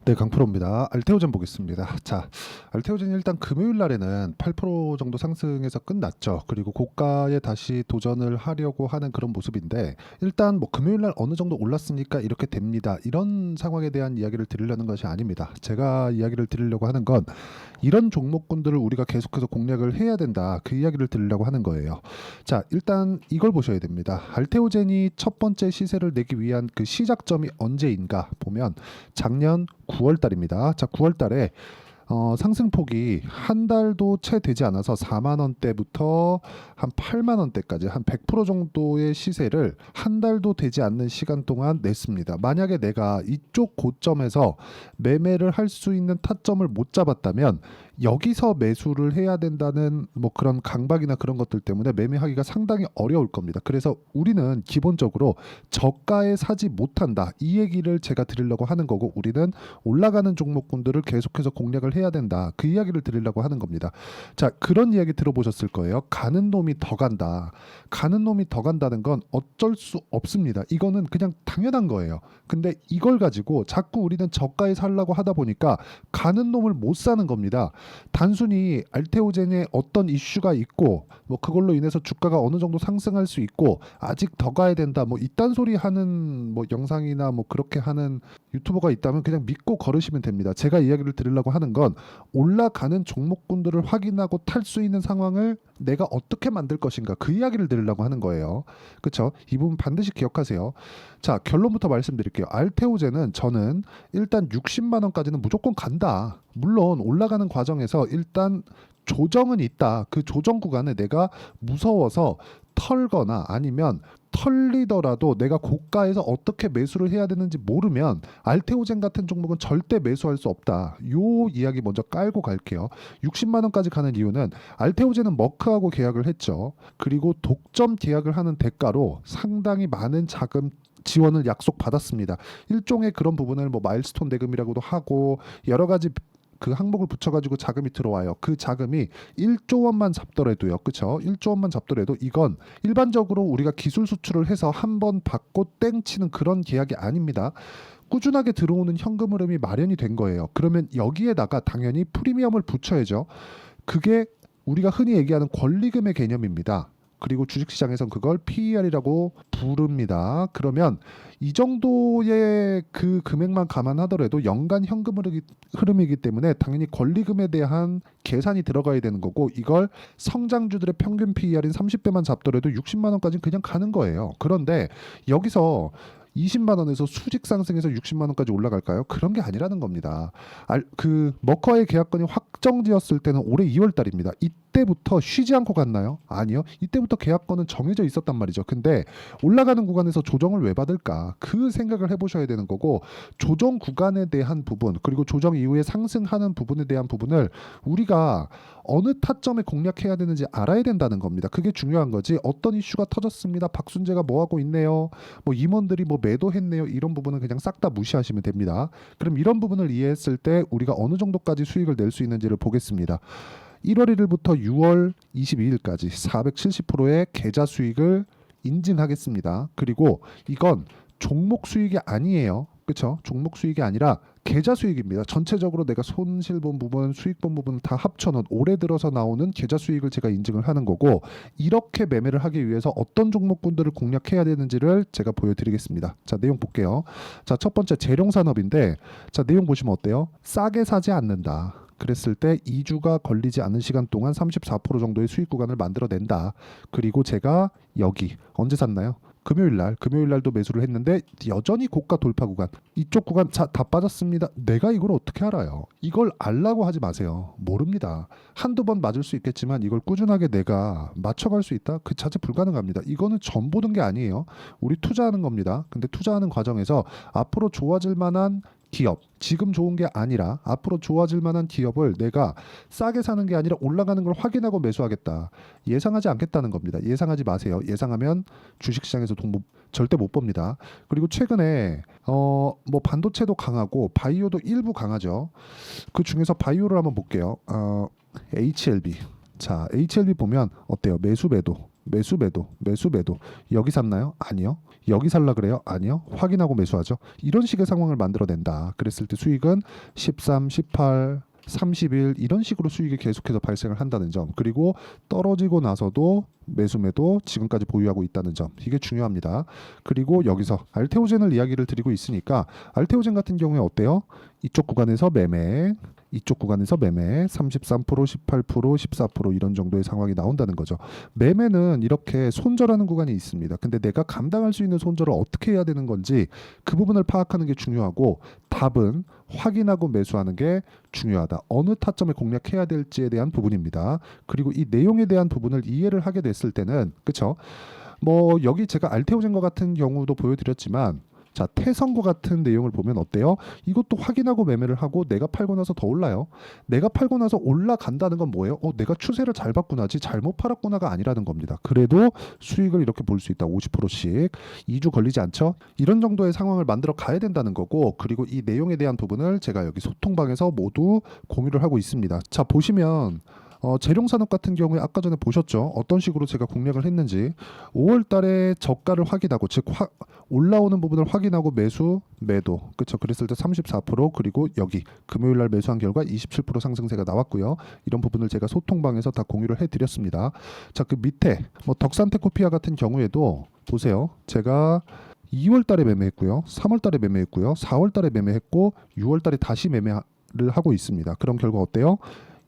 네, 강프로입니다. 알테오젠 보겠습니다. 자, 알테오젠이 일단 금요일 날에는 8% 정도 상승해서 끝났죠. 그리고 고가에 다시 도전을 하려고 하는 그런 모습인데, 일단 뭐 금요일 날 어느 정도 올랐으니까 이렇게 됩니다. 이런 상황에 대한 이야기를 드리려는 것이 아닙니다. 제가 이야기를 드리려고 하는 건 이런 종목군들을 우리가 계속해서 공략을 해야 된다. 그 이야기를 드리려고 하는 거예요. 자, 일단 이걸 보셔야 됩니다. 알테오젠이 첫 번째 시세를 내기 위한 그 시작점이 언제인가 보면 작년 9월 달입니다. 자, 9월 달에 상승폭이 한 달도 채 되지 않아서 4만 원대부터 한 8만 원대까지 한 100% 정도의 시세를 한 달도 되지 않는 시간 동안 냈습니다. 만약에 내가 이쪽 고점에서 매매를 할 수 있는 타점을 못 잡았다면 여기서 매수를 해야 된다는 뭐 그런 강박이나 그런 것들 때문에 매매하기가 상당히 어려울 겁니다. 그래서 우리는 기본적으로 저가에 사지 못한다. 이 얘기를 제가 드리려고 하는 거고, 우리는 올라가는 종목군들을 계속해서 공략을 해야 된다. 그 이야기를 드리려고 하는 겁니다. 자, 그런 이야기 들어보셨을 거예요. 가는 놈이 더 간다. 가는 놈이 더 간다는 건 어쩔 수 없습니다. 이거는 그냥 당연한 거예요. 근데 이걸 가지고 자꾸 우리는 저가에 살려고 하다 보니까 가는 놈을 못 사는 겁니다. 단순히 알테오젠에 어떤 이슈가 있고 뭐 그걸로 인해서 주가가 어느 정도 상승할 수 있고 아직 더 가야 된다 뭐 이딴 소리 하는 뭐 영상이나 뭐 그렇게 하는 유튜버가 있다면 그냥 믿고 걸으시면 됩니다. 제가 이야기를 드리려고 하는 건 올라가는 종목군들을 확인하고 탈 수 있는 상황을 내가 어떻게 만들 것인가, 그 이야기를 드리려고 하는 거예요. 그렇죠? 이 부분 반드시 기억하세요. 자, 결론부터 말씀드릴게요. 알테오젠은 저는 일단 60만 원까지는 무조건 간다. 물론 올라가는 과정에서 일단 조정은 있다. 그 조정 구간에 내가 무서워서 털거나 아니면 털리더라도 내가 고가에서 어떻게 매수를 해야 되는지 모르면 알테오젠 같은 종목은 절대 매수할 수 없다. 요 이야기 먼저 깔고 갈게요. 60만 원까지 가는 이유는 알테오젠은 머크하고 계약을 했죠. 그리고 독점 계약을 하는 대가로 상당히 많은 자금 지원을 약속받았습니다. 일종의 그런 부분을 뭐 마일스톤 대금이라고도 하고 여러 가지 그 항목을 붙여가지고 자금이 들어와요. 그 자금이 1조 원만 잡더라도요. 그렇죠? 1조 원만 잡더라도 이건 일반적으로 우리가 기술 수출을 해서 한 번 받고 땡 치는 그런 계약이 아닙니다. 꾸준하게 들어오는 현금 흐름이 마련이 된 거예요. 그러면 여기에다가 당연히 프리미엄을 붙여야죠. 그게 우리가 흔히 얘기하는 권리금의 개념입니다. 그리고 주식시장에선 그걸 PER이라고 부릅니다. 그러면 이 정도의 그 금액만 감안하더라도 연간 현금 흐름이기 때문에 당연히 권리금에 대한 계산이 들어가야 되는 거고, 이걸 성장주들의 평균 PER인 30배만 잡더라도 60만 원까지는 그냥 가는 거예요. 그런데 여기서 20만 원에서 수직 상승해서 60만 원까지 올라갈까요? 그런 게 아니라는 겁니다. 그 머커의 계약건이 확정되었을 때는 올해 2월 달입니다. 이때부터 쉬지 않고 갔나요? 아니요. 이때부터 계약건은 정해져 있었단 말이죠. 근데 올라가는 구간에서 조정을 왜 받을까? 그 생각을 해보셔야 되는 거고, 조정 구간에 대한 부분 그리고 조정 이후에 상승하는 부분에 대한 부분을 우리가 어느 타점에 공략해야 되는지 알아야 된다는 겁니다. 그게 중요한 거지. 어떤 이슈가 터졌습니다. 박순재가 뭐 하고 있네요. 뭐 임원들이 뭐 매도했네요. 이런 부분은 그냥 싹 다 무시하시면 됩니다. 그럼 이런 부분을 이해했을 때 우리가 어느 정도까지 수익을 낼 수 있는지를 보겠습니다. 1월 1일부터 6월 22일까지 470%의 계좌 수익을 인증하겠습니다. 그리고 이건 종목 수익이 아니에요. 그렇죠? 종목 수익이 아니라 계좌 수익입니다. 전체적으로 내가 손실 본 부분, 수익 본 부분 다 합쳐놓은 올해 들어서 나오는 계좌 수익을 제가 인증을 하는 거고, 이렇게 매매를 하기 위해서 어떤 종목군들을 공략해야 되는지를 제가 보여드리겠습니다. 자, 내용 볼게요. 자, 첫 번째 재룡산업인데, 자, 내용 보시면 어때요? 싸게 사지 않는다. 그랬을 때 2주가 걸리지 않는 시간 동안 34% 정도의 수익 구간을 만들어낸다. 그리고 제가 여기 언제 샀나요? 금요일 날도 매수를 했는데 여전히 고가 돌파 구간, 이쪽 구간 다 빠졌습니다. 내가 이걸 어떻게 알아요? 이걸 알라고 하지 마세요. 모릅니다. 한두 번 맞을 수 있겠지만 이걸 꾸준하게 내가 맞춰갈 수 있다? 그 자체 불가능합니다. 이거는 전 보는 게 아니에요. 우리 투자하는 겁니다. 근데 투자하는 과정에서 앞으로 좋아질 만한 기업, 지금 좋은 게 아니라 앞으로 좋아질 만한 기업을 내가 싸게 사는 게 아니라 올라가는 걸 확인하고 매수하겠다. 예상하지 않겠다는 겁니다. 예상하지 마세요. 예상하면 주식시장에서 절대 못 법니다. 그리고 최근에 뭐 반도체도 강하고 바이오도 일부 강하죠. 그 중에서 바이오를 한번 볼게요. HLB. 자, HLB 보면 어때요? 매수 매도. 여기 샀나요? 아니요. 여기 살라 그래요? 아니요. 확인하고 매수하죠. 이런 식의 상황을 만들어낸다. 그랬을 때 수익은 13, 18, 30일 이런 식으로 수익이 계속해서 발생을 한다는 점. 그리고 떨어지고 나서도 매수 매도 지금까지 보유하고 있다는 점. 이게 중요합니다. 그리고 여기서 알테오젠을 이야기를 드리고 있으니까 알테오젠 같은 경우에 어때요? 이쪽 구간에서 매매, 이쪽 구간에서 매매 33%, 18%, 14% 이런 정도의 상황이 나온다는 거죠. 매매는 이렇게 손절하는 구간이 있습니다. 근데 내가 감당할 수 있는 손절을 어떻게 해야 되는 건지 그 부분을 파악하는 게 중요하고 답은 확인하고 매수하는 게 중요하다. 어느 타점에 공략해야 될지에 대한 부분입니다. 그리고 이 내용에 대한 부분을 이해를 하게 됐을 때는 그쵸? 뭐 여기 제가 알테오젠과 같은 경우도 보여드렸지만 자, 태성과 같은 내용을 보면 어때요? 이것도 확인하고 매매를 하고 내가 팔고 나서 더 올라요. 내가 팔고 나서 올라간다는 건 뭐예요? 내가 추세를 잘 봤구나지 잘못 팔았구나가 아니라는 겁니다. 그래도 수익을 이렇게 볼 수 있다. 50%씩 2주 걸리지 않죠? 이런 정도의 상황을 만들어 가야 된다는 거고 그리고 이 내용에 대한 부분을 제가 여기 소통방에서 모두 공유를 하고 있습니다. 자, 보시면 재룡산업 같은 경우에 아까 전에 보셨죠? 어떤 식으로 제가 공략을 했는지 5월 달에 저가를 확인하고 즉 올라오는 부분을 확인하고 매수, 매도 그쵸? 그랬을 때 34% 그리고 여기 금요일 날 매수한 결과 27% 상승세가 나왔고요. 이런 부분을 제가 소통방에서 다 공유를 해드렸습니다. 자, 그 밑에 뭐 덕산테코피아 같은 경우에도 보세요. 제가 2월 달에 매매했고요. 3월 달에 매매했고요. 4월 달에 매매했고 6월 달에 다시 매매를 하고 있습니다. 그런 결과 어때요?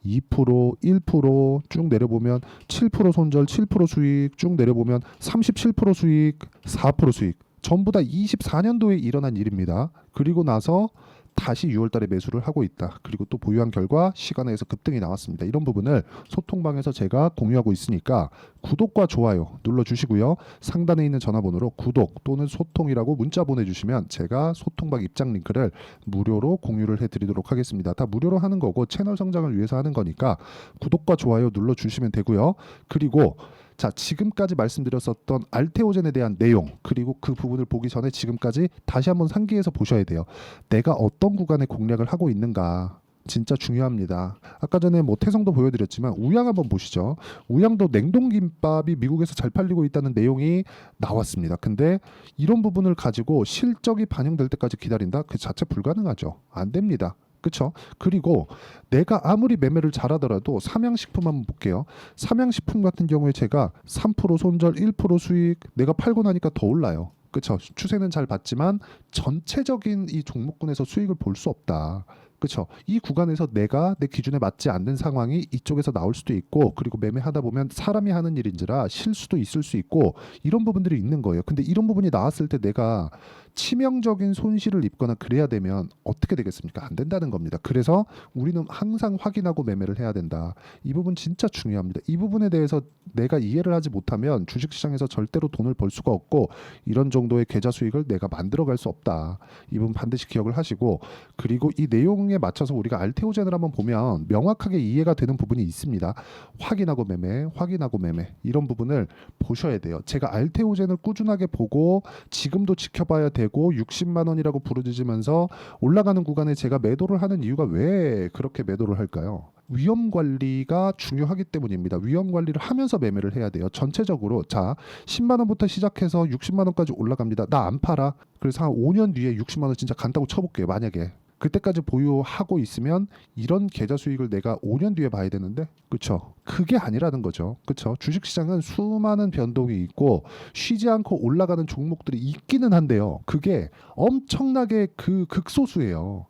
2%, 1%쭉 내려보면 7% 손절, 7% 수익 쭉 내려보면 37% 수익, 4% 수익 전부 다 24년도에 일어난 일입니다. 그리고 나서 다시 6월 달에 매수를 하고 있다. 그리고 또 보유한 결과 시간에서 급등이 나왔습니다. 이런 부분을 소통방에서 제가 공유하고 있으니까 구독과 좋아요 눌러주시고요. 상단에 있는 전화번호로 구독 또는 소통이라고 문자 보내주시면 제가 소통방 입장 링크를 무료로 공유를 해드리도록 하겠습니다. 다 무료로 하는 거고 채널 성장을 위해서 하는 거니까 구독과 좋아요 눌러주시면 되고요. 그리고 자, 지금까지 말씀드렸었던 알테오젠에 대한 내용 그리고 그 부분을 보기 전에 지금까지 다시 한번 상기해서 보셔야 돼요. 내가 어떤 구간에 공략을 하고 있는가 진짜 중요합니다. 아까 전에 뭐 태성도 보여드렸지만 우양 한번 보시죠. 우양도 냉동김밥이 미국에서 잘 팔리고 있다는 내용이 나왔습니다. 근데 이런 부분을 가지고 실적이 반영될 때까지 기다린다? 그 자체 불가능하죠. 안 됩니다. 그렇죠? 그리고 내가 아무리 매매를 잘하더라도 삼양식품 한번 볼게요. 삼양식품 같은 경우에 제가 3% 손절, 1% 수익 내가 팔고 나니까 더 올라요. 그렇죠? 추세는 잘 봤지만 전체적인 이 종목군에서 수익을 볼 수 없다. 그렇죠? 이 구간에서 내가 내 기준에 맞지 않는 상황이 이쪽에서 나올 수도 있고 그리고 매매하다 보면 사람이 하는 일인지라 실수도 있을 수 있고 이런 부분들이 있는 거예요. 근데 이런 부분이 나왔을 때 내가 치명적인 손실을 입거나 그래야 되면 어떻게 되겠습니까? 안 된다는 겁니다. 그래서 우리는 항상 확인하고 매매를 해야 된다. 이 부분 진짜 중요합니다. 이 부분에 대해서 내가 이해를 하지 못하면 주식시장에서 절대로 돈을 벌 수가 없고 이런 정도의 계좌 수익을 내가 만들어갈 수 없다. 이 부분 반드시 기억을 하시고 그리고 이 내용에 맞춰서 우리가 알테오젠을 한번 보면 명확하게 이해가 되는 부분이 있습니다. 확인하고 매매, 확인하고 매매 이런 부분을 보셔야 돼요. 제가 알테오젠을 꾸준하게 보고 지금도 지켜봐야 되고 60만 원이라고 부르짖으면서 올라가는 구간에 제가 매도를 하는 이유가 왜 그렇게 매도를 할까요? 위험 관리가 중요하기 때문입니다. 위험 관리를 하면서 매매를 해야 돼요. 전체적으로 자 10만 원부터 시작해서 60만 원까지 올라갑니다. 나 안 팔아. 그래서 한 5년 뒤에 60만 원 진짜 간다고 쳐볼게요. 만약에 그때까지 보유하고 있으면 이런 계좌 수익을 내가 5년 뒤에 봐야 되는데 그렇죠? 그게 아니라는 거죠. 그렇죠? 주식시장은 수많은 변동이 있고 쉬지 않고 올라가는 종목들이 있기는 한데요. 그게 엄청나게 그 극소수예요.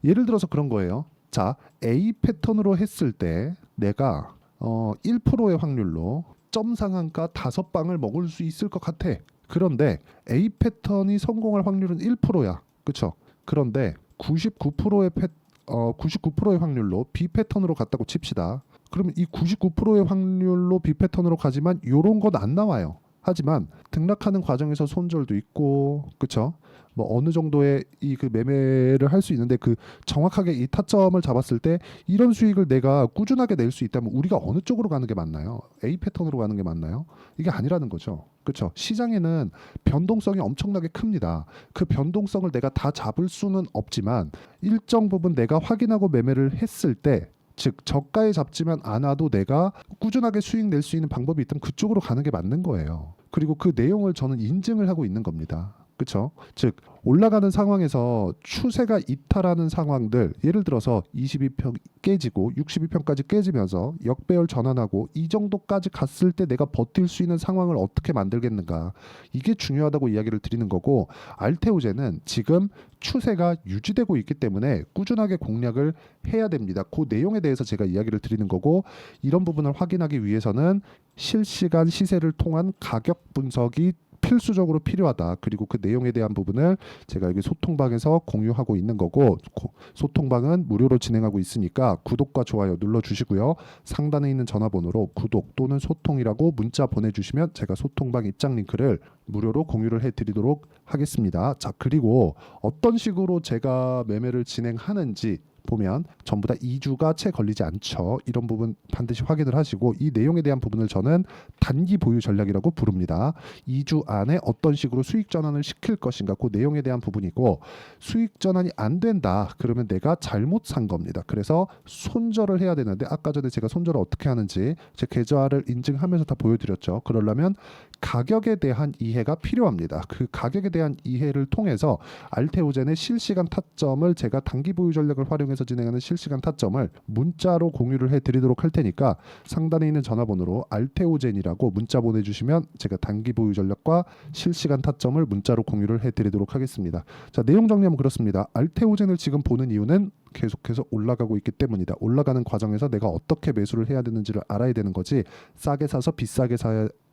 예를 들어서 그런 거예요. 자, A 패턴으로 했을 때 내가 1%의 확률로 점 상한가 5방을 먹을 수 있을 것 같아. 그런데 A 패턴이 성공할 확률은 1%야. 그렇죠? 그런데 99%의 확률로 B 패턴으로 갔다고 칩시다. 그러면 이 99%의 확률로 B 패턴으로 가지만 요런 건 안 나와요. 하지만 등락하는 과정에서 손절도 있고, 그쵸? 뭐 어느 정도의 이 그 매매를 할 수 있는데 그 정확하게 이 타점을 잡았을 때 이런 수익을 내가 꾸준하게 낼 수 있다면 우리가 어느 쪽으로 가는 게 맞나요? A 패턴으로 가는 게 맞나요? 이게 아니라는 거죠. 그렇죠? 시장에는 변동성이 엄청나게 큽니다. 그 변동성을 내가 다 잡을 수는 없지만 일정 부분 내가 확인하고 매매를 했을 때 즉 저가에 잡지만 않아도 내가 꾸준하게 수익 낼 수 있는 방법이 있다면 그쪽으로 가는 게 맞는 거예요. 그리고 그 내용을 저는 인증을 하고 있는 겁니다. 그렇죠? 즉 올라가는 상황에서 추세가 이탈하는 상황들, 예를 들어서 22평 깨지고 62평까지 깨지면서 역배열 전환하고 이 정도까지 갔을 때 내가 버틸 수 있는 상황을 어떻게 만들겠는가, 이게 중요하다고 이야기를 드리는 거고, 알테오젠은 지금 추세가 유지되고 있기 때문에 꾸준하게 공략을 해야 됩니다. 그 내용에 대해서 제가 이야기를 드리는 거고, 이런 부분을 확인하기 위해서는 실시간 시세를 통한 가격 분석이 필수적으로 필요하다. 그리고 그 내용에 대한 부분을 제가 여기 소통방에서 공유하고 있는 거고, 소통방은 무료로 진행하고 있으니까 구독과 좋아요 눌러주시고요. 상단에 있는 전화번호로 구독 또는 소통이라고 문자 보내주시면 제가 소통방 입장 링크를 무료로 공유를 해드리도록 하겠습니다. 자, 그리고 어떤 식으로 제가 매매를 진행하는지 보면 전부 다 2주가 채 걸리지 않죠. 이런 부분 반드시 확인을 하시고, 이 내용에 대한 부분을 저는 단기 보유 전략이라고 부릅니다. 2주 안에 어떤 식으로 수익 전환을 시킬 것인가, 그 내용에 대한 부분이고, 수익 전환이 안 된다 그러면 내가 잘못 산 겁니다. 그래서 손절을 해야 되는데, 아까 전에 제가 손절을 어떻게 하는지 제 계좌를 인증하면서 다 보여드렸죠. 그러려면 가격에 대한 이해가 필요합니다. 그 가격에 대한 이해를 통해서 알테오젠의 실시간 타점을, 제가 단기 보유 전략을 활용해서 진행하는 실시간 타점을 문자로 공유를 해드리도록 할 테니까, 상단에 있는 전화번호로 알테오젠이라고 문자 보내주시면 제가 단기 보유 전략과 실시간 타점을 문자로 공유를 해드리도록 하겠습니다. 자, 내용 정리하면 그렇습니다. 알테오젠을 지금 보는 이유는 계속해서 올라가고 있기 때문이다. 올라가는 과정에서 내가 어떻게 매수를 해야 되는지를 알아야 되는 거지, 싸게 사서 비싸게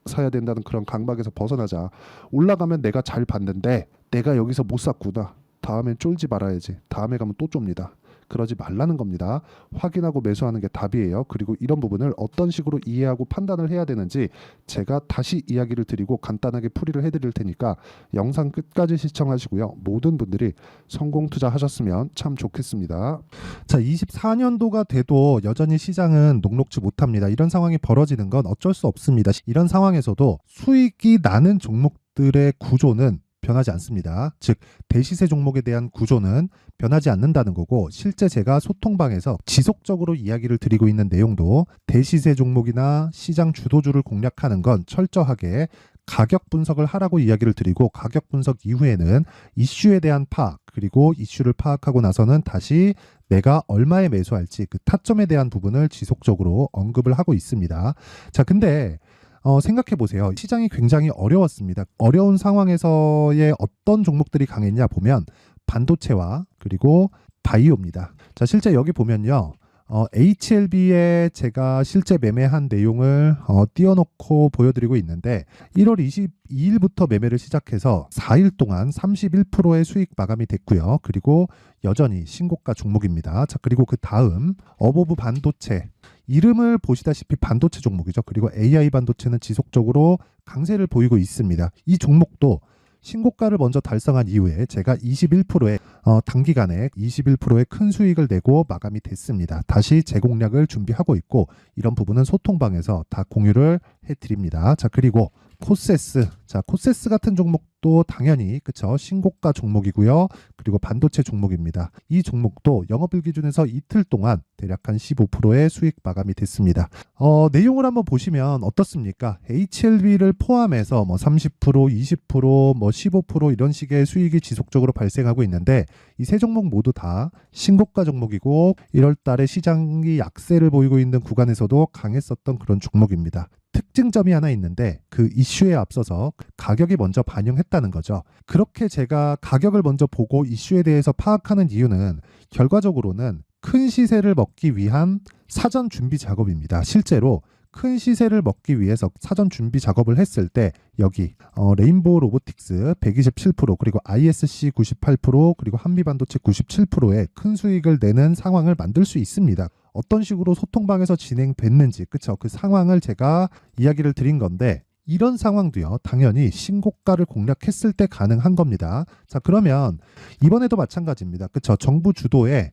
사야 된다는 그런 강박에서 벗어나자. 올라가면 내가 잘 봤는데 내가 여기서 못 샀구나, 다음엔 쫄지 말아야지, 다음에 가면 또 좁니다. 그러지 말라는 겁니다. 확인하고 매수하는 게 답이에요. 그리고 이런 부분을 어떤 식으로 이해하고 판단을 해야 되는지 제가 다시 이야기를 드리고 간단하게 풀이를 해드릴 테니까 영상 끝까지 시청하시고요. 모든 분들이 성공 투자하셨으면 참 좋겠습니다. 자, 24년도가 돼도 여전히 시장은 녹록지 못합니다. 이런 상황이 벌어지는 건 어쩔 수 없습니다. 이런 상황에서도 수익이 나는 종목들의 구조는 변하지 않습니다. 즉, 대시세 종목에 대한 구조는 변하지 않는다는 거고, 실제 제가 소통방에서 지속적으로 이야기를 드리고 있는 내용도 대시세 종목이나 시장 주도주를 공략하는 건 철저하게 가격 분석을 하라고 이야기를 드리고, 가격 분석 이후에는 이슈에 대한 파악, 그리고 이슈를 파악하고 나서는 다시 내가 얼마에 매수할지 그 타점에 대한 부분을 지속적으로 언급을 하고 있습니다. 자, 근데 생각해 보세요. 시장이 굉장히 어려웠습니다. 어려운 상황에서의 어떤 종목들이 강했냐 보면 반도체와 그리고 바이오입니다. 자, 실제 여기 보면요. HLB에 제가 실제 매매한 내용을 띄워놓고 보여드리고 있는데, 1월 22일부터 매매를 시작해서 4일 동안 31%의 수익 마감이 됐고요. 그리고 여전히 신고가 종목입니다. 자, 그리고 그 다음 어보브 반도체, 이름을 보시다시피 반도체 종목이죠. 그리고 AI 반도체는 지속적으로 강세를 보이고 있습니다. 이 종목도 신고가를 먼저 달성한 이후에 제가 21%의 단기간에 21%의 큰 수익을 내고 마감이 됐습니다. 다시 재공략을 준비하고 있고, 이런 부분은 소통방에서 다 공유를 해드립니다. 자, 그리고 코세스. 자, 코세스 같은 종목도 당연히 그쵸, 신고가 종목이고요. 그리고 반도체 종목입니다. 이 종목도 영업일 기준에서 이틀 동안 대략 한 15%의 수익 마감이 됐습니다. 내용을 한번 보시면 어떻습니까? HLB를 포함해서 뭐 30%, 20%, 뭐 15% 이런 식의 수익이 지속적으로 발생하고 있는데, 이 세 종목 모두 다 신고가 종목이고 1월 달에 시장이 약세를 보이고 있는 구간에서도 강했었던 그런 종목입니다. 특징점이 하나 있는데, 그 이슈에 앞서서 가격이 먼저 반영했다는 거죠. 그렇게 제가 가격을 먼저 보고 이슈에 대해서 파악하는 이유는 결과적으로는 큰 시세를 먹기 위한 사전 준비 작업입니다. 실제로 큰 시세를 먹기 위해서 사전 준비 작업을 했을 때 여기 레인보우 로보틱스 127%, 그리고 ISC 98%, 그리고 한미반도체 97%의 큰 수익을 내는 상황을 만들 수 있습니다. 어떤 식으로 소통방에서 진행됐는지, 그쵸? 그 상황을 제가 이야기를 드린 건데, 이런 상황도요, 당연히 신고가를 공략했을 때 가능한 겁니다. 자, 그러면 이번에도 마찬가지입니다. 그쵸? 정부 주도의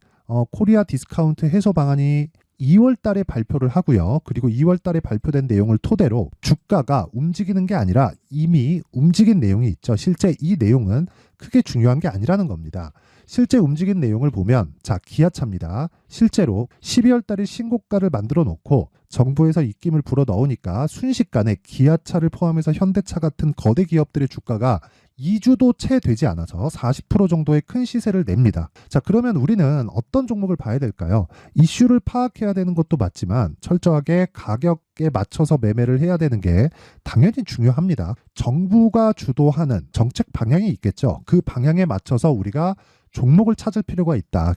코리아 디스카운트 해소 방안이 2월 달에 발표를 하고요. 그리고 2월 달에 발표된 내용을 토대로 주가가 움직이는 게 아니라 이미 움직인 내용이 있죠. 실제 이 내용은 크게 중요한 게 아니라는 겁니다. 실제 움직인 내용을 보면 자, 기아차입니다. 실제로 12월 달에 신고가를 만들어 놓고 정부에서 입김을 불어 넣으니까 순식간에 기아차를 포함해서 현대차 같은 거대 기업들의 주가가 2주도 채 되지 않아서 40% 정도의 큰 시세를 냅니다. 자, 그러면 우리는 어떤 종목을 봐야 될까요? 이슈를 파악해야 되는 것도 맞지만 철저하게 가격에 맞춰서 매매를 해야 되는 게 당연히 중요합니다. 정부가 주도하는 정책 방향이 있겠죠. 그 방향에 맞춰서 우리가 종목을 찾을 필요가 있다.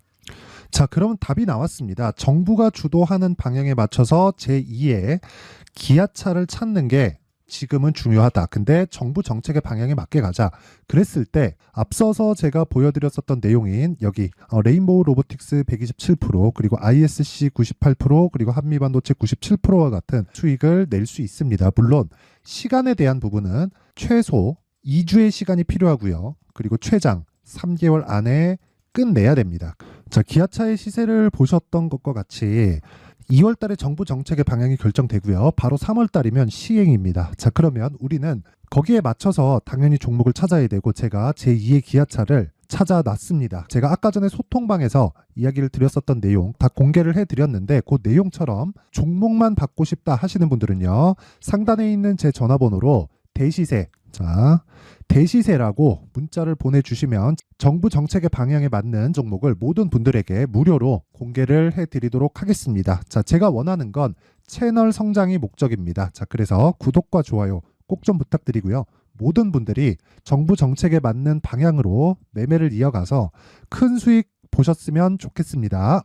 자, 그럼 답이 나왔습니다. 정부가 주도하는 방향에 맞춰서 제2의 기아차를 찾는 게 지금은 중요하다. 근데 정부 정책의 방향에 맞게 가자. 그랬을 때 앞서서 제가 보여드렸었던 내용인 여기 레인보우 로보틱스 127% 그리고 ISC 98% 그리고 한미반도체 97%와 같은 수익을 낼 수 있습니다. 물론 시간에 대한 부분은 최소 2주의 시간이 필요하고요. 그리고 최장 3개월 안에 끝내야 됩니다. 자, 기아차의 시세를 보셨던 것과 같이 2월 달에 정부 정책의 방향이 결정되고요. 바로 3월 달이면 시행입니다. 자, 그러면 우리는 거기에 맞춰서 당연히 종목을 찾아야 되고 제가 제2의 기아차를 찾아놨습니다. 제가 아까 전에 소통방에서 이야기를 드렸었던 내용 다 공개를 해드렸는데 그 내용처럼 종목만 받고 싶다 하시는 분들은요. 상단에 있는 제 전화번호로 대시세, 자, 대시세라고 문자를 보내주시면 정부 정책의 방향에 맞는 종목을 모든 분들에게 무료로 공개를 해드리도록 하겠습니다. 자, 제가 원하는 건 채널 성장이 목적입니다. 자, 그래서 구독과 좋아요 꼭 좀 부탁드리고요. 모든 분들이 정부 정책에 맞는 방향으로 매매를 이어가서 큰 수익 보셨으면 좋겠습니다.